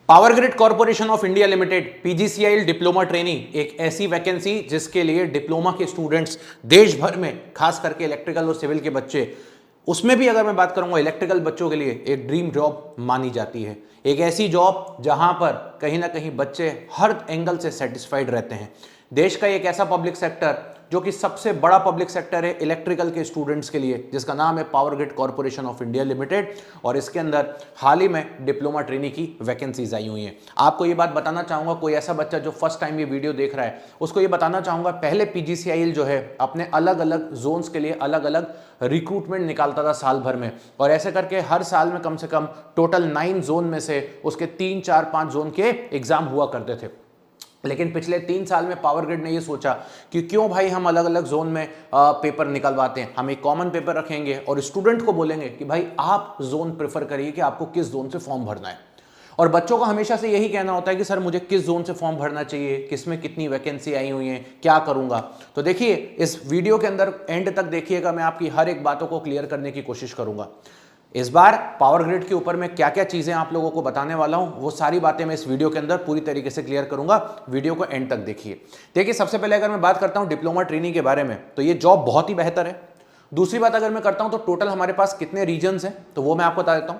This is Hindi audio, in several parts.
Power grid corporation of India limited PGCI diploma trainee, एक ऐसी वैकेंसी जिसके लिए डिप्लोमा के स्टूडेंट्स देश भर में, खास करके इलेक्ट्रिकल और सिविल के बच्चे, उसमें भी अगर मैं बात करूंगा इलेक्ट्रिकल बच्चों के लिए एक ड्रीम जॉब मानी जाती है। एक ऐसी जॉब जहां पर कहीं ना कहीं बच्चे हर एंगल से सेटिस्फाइड रहते हैं। देश का एक ऐसा पब्लिक सेक्टर जो कि सबसे बड़ा पब्लिक सेक्टर है इलेक्ट्रिकल के स्टूडेंट्स के लिए, जिसका नाम है power grid corporation of India limited, और इसके अंदर हाल ही में डिप्लोमा ट्रेनी की वैकेंसीज आई हुई हैं। आपको ये बात बताना चाहूंगा, कोई ऐसा बच्चा जो फर्स्ट टाइम ये वीडियो देख रहा है उसको ये बताना चाहूंगा, पहले पीजीसीआई जो है अपने अलग अलग जोन्स के लिए अलग अलग रिक्रूटमेंट निकालता था साल भर में, और ऐसे करके हर साल में कम से कम टोटल 9 जोन में से उसके 3, 4, 5 जोन के एग्जाम हुआ करते थे। लेकिन पिछले 3 साल में पावर ग्रिड ने ये सोचा कि क्यों भाई हम अलग अलग जोन में पेपर निकलवाते हैं, हम एक कॉमन पेपर रखेंगे और स्टूडेंट को बोलेंगे कि भाई आप जोन प्रेफर करिए कि आपको किस जोन से फॉर्म भरना है। और बच्चों का हमेशा से यही कहना होता है कि सर मुझे किस जोन से फॉर्म भरना चाहिए, किस में कितनी वैकेंसी आई हुई है, क्या करूंगा। तो देखिए इस वीडियो के अंदर एंड तक देखिएगा, मैं आपकी हर एक बातों को क्लियर करने की कोशिश करूंगा। इस बार पावर ग्रिड के ऊपर मैं क्या क्या चीजें आप लोगों को बताने वाला हूं, वो सारी बातें मैं इस वीडियो के अंदर पूरी तरीके से क्लियर करूंगा। वीडियो को एंड तक देखिए। देखिए सबसे पहले अगर मैं बात करता हूं डिप्लोमा ट्रेनी के बारे में, तो ये जॉब बहुत ही बेहतर है। दूसरी बात अगर मैं करता हूं तो टोटल हमारे पास कितने रीजन्स हैं, तो वो मैं आपको बता देता हूं।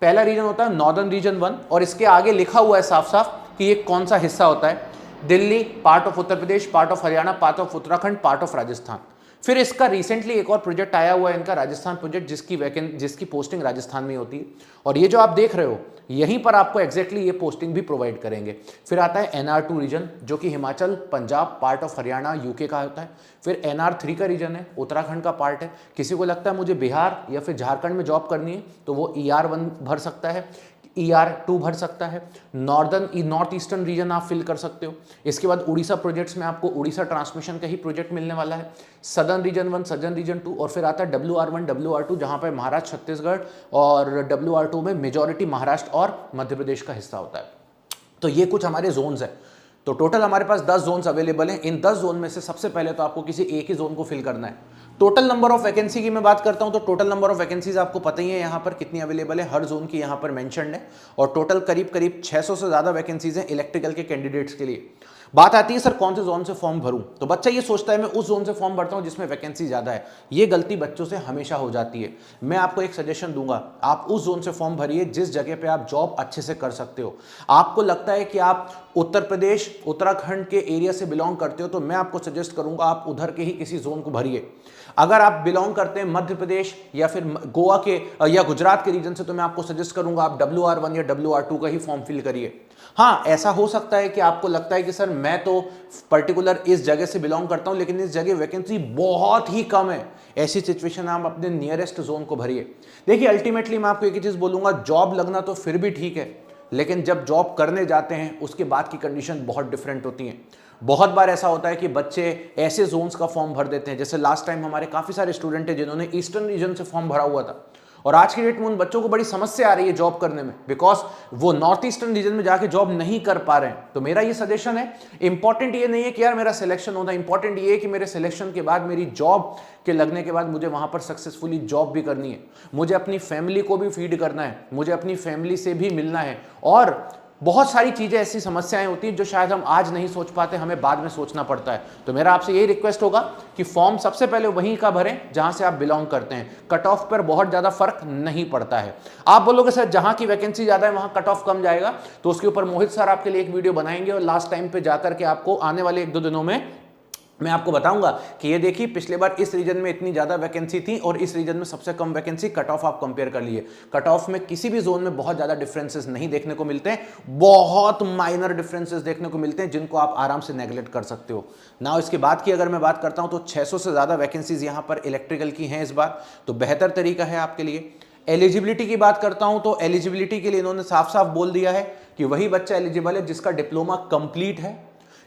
पहला रीजन होता है नॉर्दर्न रीजन 1, और इसके आगे लिखा हुआ है साफ साफ कि ये कौन सा हिस्सा होता है। Delhi, part of Uttar Pradesh, part of Haryana, part of Uttarakhand, part of Rajasthan. फिर इसका रिसेंटली एक और प्रोजेक्ट आया हुआ है इनका, राजस्थान प्रोजेक्ट, जिसकी पोस्टिंग राजस्थान में होती है, और ये जो आप देख रहे हो यहीं पर आपको एग्जैक्टली ये पोस्टिंग भी प्रोवाइड करेंगे। फिर आता है NR2 रीजन, जो कि Himachal, Punjab, part of Haryana, UK का होता है। फिर NR3 का रीजन है, उत्तराखंड का पार्ट है। किसी को लगता है मुझे बिहार या फिर झारखंड में जॉब करनी है तो वो ER1 भर सकता है, ER2 भर सकता है। नॉर्थ ईस्टर्न रीजन आप फिल कर सकते हो। इसके बाद उड़ीसा प्रोजेक्ट्स में आपको उड़ीसा ट्रांसमिशन का ही प्रोजेक्ट मिलने वाला है। सदर्न रीजन 1, सदर्न रीजन 2, और फिर आता है WR1, WR2, जहां पर महाराष्ट्र, छत्तीसगढ़, और WR2 में मेजॉरिटी महाराष्ट्र और मध्य प्रदेश का हिस्सा होता है। तो ये कुछ हमारे जोन्स हैं। तो टोटल हमारे पास 10 जोन्स अवेलेबल हैं। इन 10 जोन में से सबसे पहले तो आपको किसी एक ही जोन को फिल करना है। टोटल नंबर ऑफ वैकेंसी की मैं बात करता हूं तो टोटल नंबर ऑफ वैकेंसीज आपको पता ही है यहां पर कितनी अवेलेबल है, हर जोन की यहां पर मेंशन्ड है, और टोटल करीब करीब 600 से ज्यादा वैकेंसीज हैं इलेक्ट्रिकल के कैंडिडेट्स के लिए। बात आती है सर कौन से जोन से फॉर्म भरूं, तो बच्चा ये सोचता है मैं उस जोन से फॉर्म भरता हूं जिसमें वैकेंसी ज्यादा है। ये गलती बच्चों से हमेशा हो जाती है। मैं आपको एक सजेशन दूंगा, आप उस जोन से फॉर्म भरिए जिस जगह पे आप जॉब अच्छे से कर सकते हो। आपको लगता है कि आप उत्तर प्रदेश, उत्तराखंड के एरिया से बिलोंग करते हो, तो मैं आपको सजेस्ट करूंगा आप उधर के ही किसी जोन को भरिए। अगर आप बिलोंग करते हैं मध्य प्रदेश या फिर गोवा के या गुजरात के रीजन से, तो मैं आपको सजेस्ट करूंगा आप WR1 या WR2 का ही फॉर्म फिल करिए। हाँ, ऐसा हो सकता है कि आपको लगता है कि सर मैं तो पर्टिकुलर इस जगह से बिलोंग करता हूं लेकिन इस जगह वैकेंसी बहुत ही कम है। ऐसी सिचुएशन आप अपने नियरेस्ट जोन को भरिए। देखिए अल्टीमेटली मैं आपको एक ही चीज बोलूंगा, जॉब लगना तो फिर भी ठीक है, लेकिन जब जॉब करने जाते हैं उसके बाद की कंडीशन बहुत डिफरेंट होती हैं। बहुत बार ऐसा होता है कि बच्चे ऐसे जोन्स का फॉर्म भर देते हैं, जैसे लास्ट टाइम हमारे काफी सारे स्टूडेंट हैं जिन्होंने ईस्टर्न रीजन से फॉर्म भरा हुआ था, और आज की डेट में उन बच्चों को बड़ी समस्या आ रही है जॉब करने में, बिकॉज वो नॉर्थ ईस्टर्न रीजन में जाके जॉब नहीं कर पा रहे हैं। तो मेरा ये सजेशन है, इंपॉर्टेंट ये नहीं है कि यार मेरा सिलेक्शन होना, इंपॉर्टेंट ये है कि मेरे सिलेक्शन के बाद, मेरी जॉब के लगने के बाद मुझे वहां पर सक्सेसफुली जॉब भी करनी है, मुझे अपनी फैमिली को भी फीड करना है, मुझे अपनी फैमिली से भी मिलना है, और बहुत सारी चीजें ऐसी समस्याएं होती हैं जो शायद हम आज नहीं सोच पाते, हमें बाद में सोचना पड़ता है। तो मेरा आपसे यही रिक्वेस्ट होगा कि फॉर्म सबसे पहले वहीं का भरें जहां से आप बिलोंग करते हैं। कट ऑफ पर बहुत ज्यादा फर्क नहीं पड़ता है। आप बोलोगे सर जहां की वैकेंसी ज्यादा है वहां कट ऑफ कम जाएगा, तो उसके ऊपर मोहित सर आपके लिए एक वीडियो बनाएंगे, और लास्ट टाइम पे जाकर के आपको आने वाले 1-2 दिनों में मैं आपको बताऊंगा कि ये देखिए पिछले बार इस रीजन में इतनी ज्यादा वैकेंसी थी और इस रीजन में सबसे कम वैकेंसी, कट ऑफ आप कंपेयर कर लिए। कट ऑफ में किसी भी जोन में बहुत ज्यादा डिफरेंसेस नहीं देखने को मिलते हैं, बहुत माइनर डिफरेंसेस देखने को मिलते हैं जिनको आप आराम से नेगलेक्ट कर सकते हो ना। इसके बाद की अगर मैं बात करता हूं तो 600 से ज्यादा वैकेंसीज यहां पर इलेक्ट्रिकल की हैं इस बार, तो बेहतर तरीका है आपके लिए। एलिजिबिलिटी की बात करता हूं तो एलिजिबिलिटी के लिए इन्होंने साफ साफ बोल दिया है कि वही बच्चा एलिजिबल है जिसका डिप्लोमा कंप्लीट है।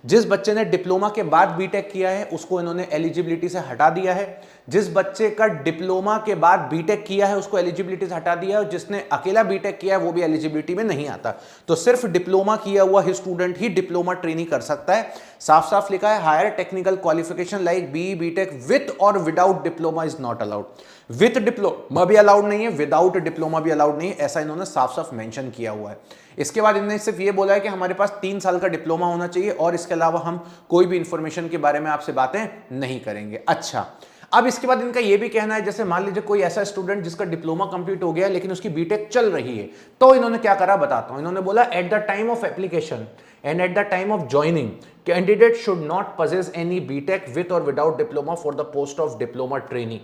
जिस बच्चे ने डिप्लोमा के बाद बीटेक किया है उसको इन्होंने एलिजिबिलिटी से हटा दिया है। जिस बच्चे का डिप्लोमा के बाद बीटेक किया है उसको एलिजिबिलिटी से हटा दिया है, और जिसने अकेला बीटेक किया है वो भी एलिजिबिलिटी में नहीं आता। तो सिर्फ डिप्लोमा किया हुआ ही स्टूडेंट ही डिप्लोमा ट्रेनिंग कर सकता है। साफ साफ लिखा है higher technical qualification like BE BTech with और without diploma is not allowed. With diploma भी अलाउड नहीं है, विदाउट डिप्लोमा भी अलाउड नहीं है, ऐसा इन्होंने साफ साफ मेंशन किया हुआ है। इसके बाद इन्होंने सिर्फ ये बोला है कि हमारे पास 3 साल का डिप्लोमा होना चाहिए और इसके अलावा हम कोई भी इंफॉर्मेशन के बारे में आपसे बातें नहीं करेंगे। अच्छा, अब इसके बाद इनका यह भी कहना है, जैसे मान लीजिए कोई ऐसा स्टूडेंट जिसका डिप्लोमा कंप्लीट हो गया है लेकिन उसकी बीटेक चल रही है, तो इन्होंने क्या करा बताता हूं। इन्होंने बोला at the time of application and at the time of joining candidate should not possess any BTech with और without diploma for the post of diploma trainee,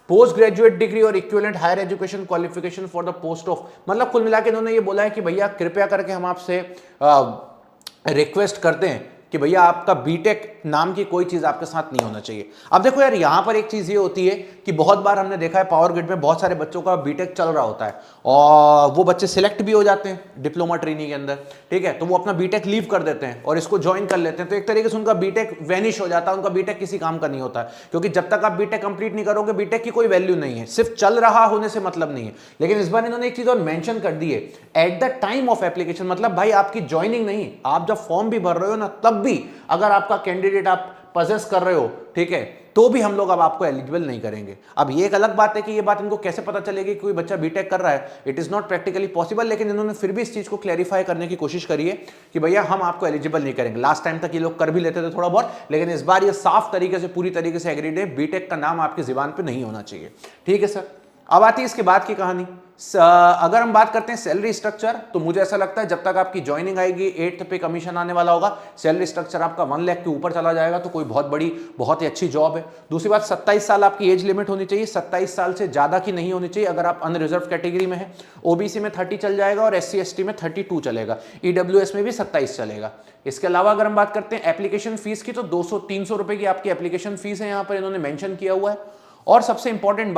post graduate degree और equivalent higher education qualification for the post of, मतलब कुल मिला के इन्होंने ये बोला है कि भैया कृपया करके हम आपसे रिक्वेस्ट करते हैं कि भैया आपका बीटेक नाम की कोई चीज आपके साथ नहीं होना चाहिए। अब देखो यार, यहां पर एक चीज ये होती है कि बहुत बार हमने देखा है पावर ग्रिड में बहुत सारे बच्चों का बीटेक चल रहा होता है और वो बच्चे सिलेक्ट भी हो जाते हैं डिप्लोमा ट्रेनिंग के अंदर, ठीक है, तो वो अपना बीटेक लीव कर देते हैं और इसको ज्वाइन कर लेते हैं, तो एक तरीके से उनका बीटेक वैनिश हो जाता है, उनका बीटेक किसी काम का नहीं होता है, क्योंकि जब तक आप बीटेक कंप्लीट नहीं करोगे बीटेक की कोई वैल्यू नहीं है, सिर्फ चल रहा होने से मतलब नहीं है। लेकिन इस बार इन्होंने एक चीज और मेंशन कर दी है, eight the time of application, मतलब भाई आपकी ज्वाइनिंग नहीं, आप जब फॉर्म भी भर रहे हो ना तब भी अगर आपका कैंडिडेट आप पजेस कर रहे हो, ठीक है, तो भी हम लोग अब आपको एलिजिबल नहीं करेंगे। अब ये एक अलग बात है कि ये बात इनको कैसे पता चलेगी कि कोई बच्चा बीटेक कर रहा है, it is not practically possible, लेकिन इन्होंने फिर भी इस चीज को क्लैरिफाई करने की कोशिश करी है कि भैया हम आपको एलिजिबल नहीं करेंगे। लास्ट टाइम तक ये लोग कर भी लेते थे थोड़ा बहुत, लेकिन इस बार ये साफ तरीके से पूरी तरीके से एग्रीड है, बीटेक का नाम आपकी जुबान पर नहीं होना चाहिए, ठीक है सर। अब आती है इसके बाद की कहानी। अगर हम बात करते हैं सैलरी स्ट्रक्चर, तो मुझे ऐसा लगता है जब तक आपकी ज्वाइनिंग आएगी 8th पे कमीशन आने वाला होगा, सैलरी स्ट्रक्चर आपका 1 लाख के ऊपर चला जाएगा, तो कोई बहुत ही अच्छी जॉब है। दूसरी बात, 27 साल आपकी एज लिमिट होनी चाहिए, 27 साल से ज्यादा की नहीं होनी चाहिए अगर आप अनरिजर्व कैटेगरी में है। ओबीसी में 30 चल जाएगा और SC ST में 32 चलेगा, EWS में भी 27 चलेगा। इसके अलावा अगर हम बात करते हैं एप्लीकेशन फीस की, तो 200-300 रुपए की आपकी एप्लीकेशन फीस है, यहां पर इन्होंने मेंशन किया हुआ है। और सबसे इंपॉर्टेंट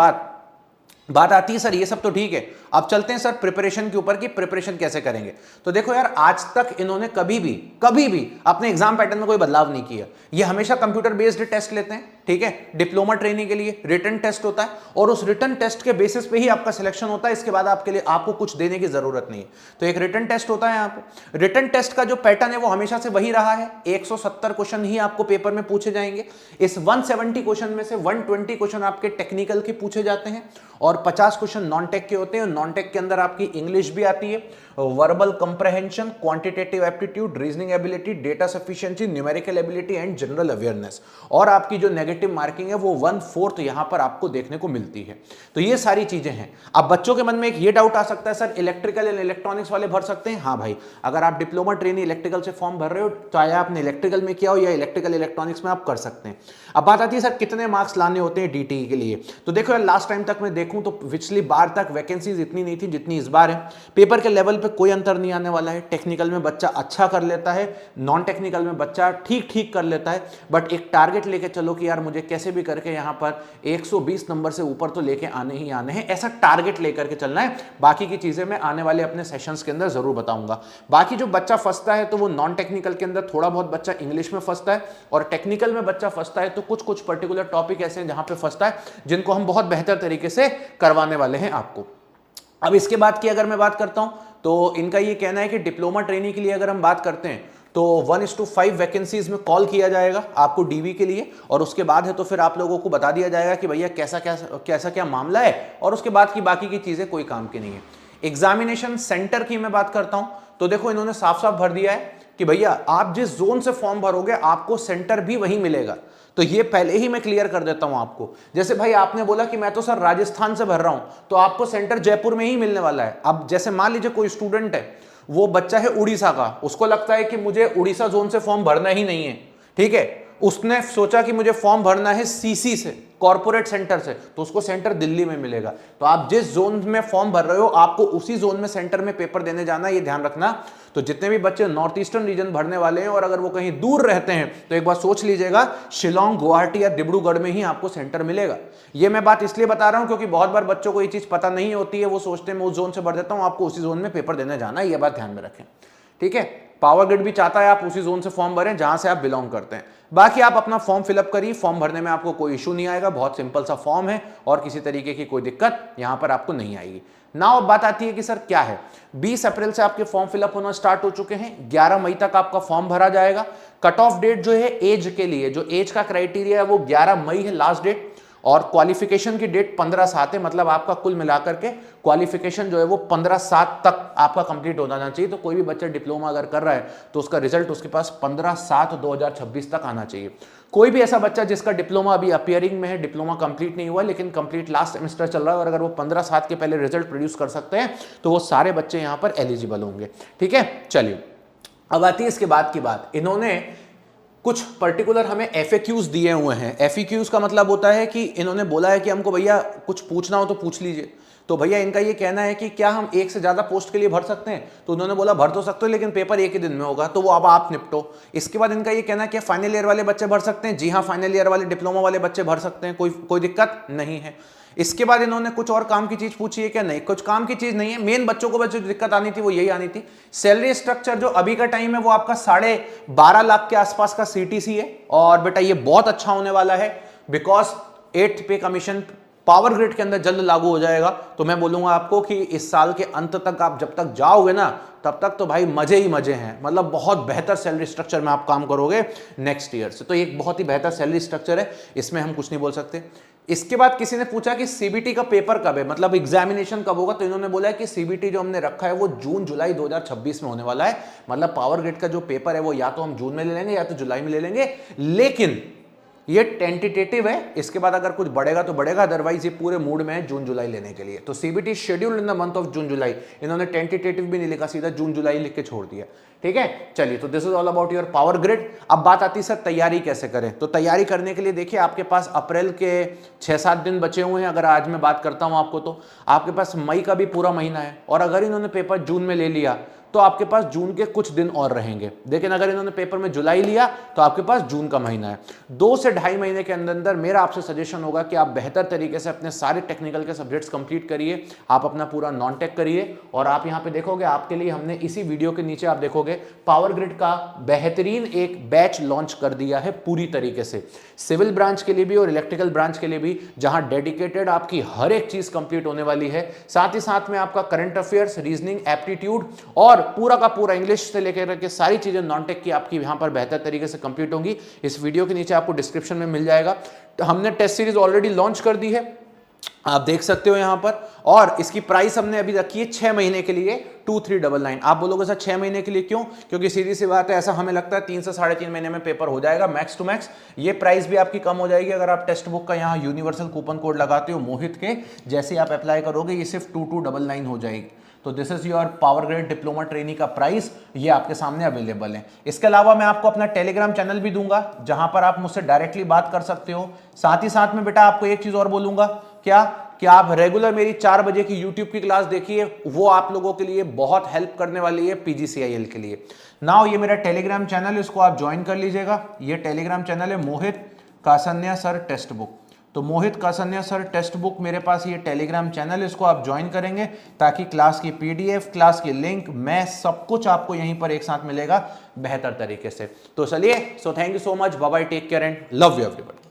बात आती है, सर ये सब तो ठीक है, अब चलते हैं सर प्रिपरेशन के ऊपर कि प्रिपरेशन कैसे करेंगे। तो देखो यार, आज तक इन्होंने कभी भी अपने एग्जाम पैटर्न में कोई बदलाव नहीं किया। ये हमेशा कंप्यूटर बेस्ड टेस्ट लेते हैं, ठीक है, डिप्लोमा ट्रेनिंग के लिए रिटन टेस्ट होता है और उस रिटन टेस्ट के बेसिस पे ही आपका सिलेक्शन होता है। इसके बाद आपको कुछ देने की जरूरत नहीं है, तो एक रिटन टेस्ट होता है। यहाँ पे रिटन टेस्ट का जो पैटर्न है वो हमेशा से वही रहा है, 170 क्वेश्चन ही आपको पेपर में पूछे जाएंगे। इस 170 क्वेश्चन में से 120 क्वेश्चन आपके टेक्निकल के पूछे जाते हैं और 50 क्वेश्चन नॉन टेक के होते हैं। नॉन टेक के अंदर आपकी इंग्लिश भी आती है, verbal comprehension, quantitative aptitude, reasoning ability, data sufficiency, numerical ability and general awareness, और आपकी जो नेगेटिव मार्किंग है वो 1/4 यहां पर आपको देखने को मिलती है। तो ये सारी चीजें हैं। अब बच्चों के मन में एक ये डाउट आ सकता है, सर इलेक्ट्रिकल एंड इलेक्ट्रॉनिक्स वाले भर सकते हैं? हाँ भाई, अगर आप डिप्लोमा ट्रेनी इलेक्ट्रिकल से फॉर्म भर रहे हो, चाहे आपने इलेक्ट्रिकल में किया हो या इलेक्ट्रिकल इलेक्ट्रॉनिक्स में, आप कर सकते हैं। अब बात आती है सर कितने मार्क्स लाने होते हैं DTE के लिए। तो देखो यार, लास्ट टाइम तक मैं देखूं तो पिछली बार तक वैकेंसीज इतनी नहीं थी जितनी इस बार है। पेपर के लेवल पे कोई अंतर नहीं आने वाला है। टेक्निकल में बच्चा अच्छा कर लेता है, नॉन टेक्निकल में बच्चा ठीक कर लेता है, बट एक टारगेट लेके चलो कि यार मुझे कैसे भी करके यहाँ पर 120 नंबर से ऊपर तो लेके आने ही आने हैं, ऐसा टारगेट लेकर के चलना है। बाकी की चीजें मैं आने वाले अपने सेशंस के अंदर जरूर बताऊंगा। बाकी जो बच्चा फंसता है तो वो नॉन टेक्निकल के अंदर थोड़ा बहुत बच्चा इंग्लिश में फंसता है, और टेक्निकल में बच्चा फंसता है तो कुछ पर्टिकुलर टॉपिक ऐसे हैं जहां पे फंसता है, जिनको हम बहुत बेहतर तरीके से करवाने वाले हैं आपको। अब इसके बाद की अगर मैं बात करता हूं तो इनका ये कहना है कि डिप्लोमा ट्रेनिंग के लिए अगर हम बात करते हैं तो 1:5 वैकेंसीज में कॉल किया जाएगा आपको DV के लिए, और उसके बाद है तो फिर आप लोगों को बता दिया जाएगा कि भैया कैसा क्या मामला है, और उसके बाद की बाकी की चीजें कोई काम की नहीं है। एग्जामिनेशन सेंटर की मैं बात करता हूं तो देखो इन्होंने साफ साफ भर दिया है कि भैया आप जिस जोन से फॉर्म भरोगे आपको सेंटर भी वहीं मिलेगा। तो ये पहले ही मैं क्लियर कर देता हूं आपको। जैसे भाई आपने बोला कि मैं तो सर राजस्थान से भर रहा हूं, तो आपको सेंटर जयपुर में ही मिलने वाला है। अब जैसे मान लीजिए कोई स्टूडेंट है, वो बच्चा है उड़ीसा का, उसको लगता है कि मुझे उड़ीसा जोन से फॉर्म भरना ही नहीं है, ठीक है, उसने सोचा कि मुझे फॉर्म भरना है CC से, कॉर्पोरेट सेंटर से, तो उसको सेंटर दिल्ली में मिलेगा। तो आप जिस जोन में फॉर्म भर रहे हो आपको उसी जोन में सेंटर में पेपर देने जाना, ये ध्यान रखना। तो जितने भी बच्चे नॉर्थ ईस्टर्न रीजन भरने वाले हैं और अगर वो कहीं दूर रहते हैं तो एक बार सोच लीजिएगा, शिलोंग, गुवाहाटी या डिब्रूगढ़ में ही आपको सेंटर मिलेगा। ये मैं बात इसलिए बता रहा हूं क्योंकि बहुत बार बच्चों को ये चीज पता नहीं होती है, वो सोचते हैं मैं उस जोन से भर देता हूं, आपको उसी जोन में पेपर देने जाना है, ये बात ध्यान में रखें, ठीक है। पावर ग्रिड भी चाहता है आप उसी जोन से फॉर्म भरें जहां से आप बिलोंग करते हैं। बाकी आप अपना फॉर्म फिलअप करिए, फॉर्म भरने में आपको कोई इशू नहीं आएगा, बहुत सिंपल सा फॉर्म है और किसी तरीके की कोई दिक्कत यहां पर आपको नहीं आएगी। नाउ बात आती है कि सर क्या है, 20 अप्रैल से आपके फॉर्म फिलअप होना स्टार्ट हो चुके हैं, 11 मई तक आपका फॉर्म भरा जाएगा। कट ऑफ डेट जो है एज के लिए, जो एज का क्राइटेरिया है वो 11 मई है लास्ट डेट, और क्वालिफिकेशन की डेट 15/7 है, मतलब आपका कुल मिलाकर के क्वालिफिकेशन जो है वो 15/7 तक आपका कंप्लीट हो जाना चाहिए। तो कोई भी बच्चा डिप्लोमा अगर कर रहा है तो उसका रिजल्ट उसके पास 15/7/2026 तक आना चाहिए। कोई भी ऐसा बच्चा जिसका डिप्लोमा अभी अपियरिंग में है, डिप्लोमा कंप्लीट नहीं हुआ लेकिन कंप्लीट लास्ट सेमेस्टर चल रहा है, और अगर वो 15/7 के पहले रिजल्ट प्रोड्यूस कर सकते हैं तो वो सारे बच्चे यहां पर एलिजिबल होंगे। ठीक है, चलिए अब आती है इसके बाद की बात। इन्होंने कुछ पर्टिकुलर हमें FAQs दिए हुए हैं। FAQs का मतलब होता है कि इन्होंने बोला है कि हमको भैया कुछ पूछना हो तो पूछ लीजिए। तो भैया इनका ये कहना है कि क्या हम एक से ज्यादा पोस्ट के लिए भर सकते हैं, तो उन्होंने बोला भर तो सकते हो लेकिन पेपर एक ही दिन में होगा, तो वो अब आप निपटो। इसके बाद इनका ये कहना है कि फाइनल ईयर वाले बच्चे भर सकते हैं। जी हाँ, फाइनल ईयर वाले डिप्लोमा वाले बच्चे भर सकते हैं, कोई दिक्कत नहीं है। इसके बाद इन्होंने कुछ और काम की चीज पूछी है क्या? नहीं, कुछ काम की चीज नहीं है। मेन बच्चों को जो दिक्कत आनी थी वो यही आनी थी। सैलरी स्ट्रक्चर जो अभी का टाइम है वो आपका 12.5 लाख के आसपास का CTC है, और बेटा ये बहुत अच्छा होने वाला है बिकॉज 8th पे कमीशन पावर ग्रिड के अंदर जल्द लागू हो जाएगा। तो मैं बोलूंगा आपको कि इस साल के अंत तक आप जब तक जाओगे ना तब तक तो भाई मजे ही मजे हैं, मतलब बहुत बेहतर सैलरी स्ट्रक्चर में आप काम करोगे नेक्स्ट ईयर से। तो एक बहुत ही बेहतर सैलरी स्ट्रक्चर है, इसमें हम कुछ नहीं बोल सकते। इसके बाद किसी ने पूछा कि CBT का पेपर कब है, मतलब एग्जामिनेशन कब होगा, तो इन्होंने बोला है कि CBT जो हमने रखा है वो जून जुलाई 2026 में होने वाला है। मतलब पावर ग्रिड का जो पेपर है वो या तो हम जून में ले लेंगे या तो जुलाई में ले लेंगे, लेकिन ये टेंटेटिव है। इसके बाद अगर कुछ बढ़ेगा तो बढ़ेगा, अदरवाइज ये पूरे मूड में है जून जुलाई लेने के लिए। तो CBT scheduled in the month of June July, इन्होंने टेंटेटिव भी नहीं लिखा, सीधा जून जुलाई लिख के छोड़ दिया। ठीक है, चलिए, तो this is all about your power grid. अब बात आती है सर तैयारी कैसे करें। तो तैयारी करने के लिए देखिए आपके पास अप्रैल के 6-7 दिन बचे हुए हैं। अगर आज मैं बात करता हूं आपको तो आपके पास मई का भी पूरा महीना है, और अगर इन्होंने पेपर जून में ले लिया तो आपके पास जून के कुछ दिन और रहेंगे। लेकिन अगर इन्होंने पेपर में जुलाई लिया तो आपके पास जून का महीना है। 2 से ढाई महीने के अंदर अंदर मेरा आपसे सजेशन होगा कि आप बेहतर तरीके से अपने सारे टेक्निकल के सब्जेक्ट्स कंप्लीट करिए, आप अपना पूरा नॉन टेक करिए। और आप यहाँ पे देखोगे आपके लिए हमने इसी वीडियो के नीचे आप देखोगे पावर ग्रिड का बेहतरीन एक बैच लॉन्च कर दिया है पूरी तरीके से, सिविल ब्रांच के लिए भी और इलेक्ट्रिकल ब्रांच के लिए भी, जहां डेडिकेटेड आपकी हर एक चीज कंप्लीट होने वाली है। साथ ही साथ में आपका करंट अफेयर्स, रीजनिंग, एप्टीट्यूड और पूरा का पूरा इंग्लिश से लेकर के सारी चीजें नॉन टेक की आपकी यहां पर बेहतर तरीके से कंप्लीट होंगी। इस वीडियो के नीचे आपको डिस्क्रिप्शन में मिल जाएगा। तो हमने टेस्ट सीरीज ऑलरेडी लॉन्च कर दी है, आप देख सकते हो यहां पर, और इसकी प्राइस हमने अभी रखी है 6 महीने के लिए 2399। आप बोलोगे सर 6 महीने के लिए क्यों? क्योंकि सीधी सी बात है, ऐसा हमें लगता है 3 से 3.5 महीने में पेपर हो जाएगा मैक्स टू मैक्स। ये प्राइस भी आपकी कम हो जाएगी अगर आप टेक्स्ट बुक का यहाँ यूनिवर्सल कूपन कोड लगाते हो मोहित के, जैसे आप अप्लाई करोगे ये सिर्फ 2299 हो जाएगी। तो this is your power grid diploma trainee का प्राइस, ये आपके सामने अवेलेबल है। इसके अलावा मैं आपको अपना टेलीग्राम चैनल भी दूंगा जहां पर आप मुझसे डायरेक्टली बात कर सकते हो। साथ ही साथ में बेटा आपको एक चीज और बोलूंगा, क्या कि आप रेगुलर मेरी 4 बजे की यूट्यूब की क्लास देखिए, वो आप लोगों के लिए बहुत हेल्प करने वाली है PGCIL के लिए। नाउ ये मेरा टेलीग्राम चैनल है, इसको आप ज्वाइन कर लीजिएगा। ये टेलीग्राम चैनल है मोहित कासन्या सर टेक्स्ट बुक। तो मोहित कासन्या सर टेक्स्ट बुक मेरे पास ये टेलीग्राम चैनल, इसको आप ज्वाइन करेंगे ताकि क्लास की PDF, क्लास की लिंक, मैं सब कुछ आपको यहीं पर एक साथ मिलेगा बेहतर तरीके से। तो चलिए, so thank you so much, bye bye, take care and love you everybody.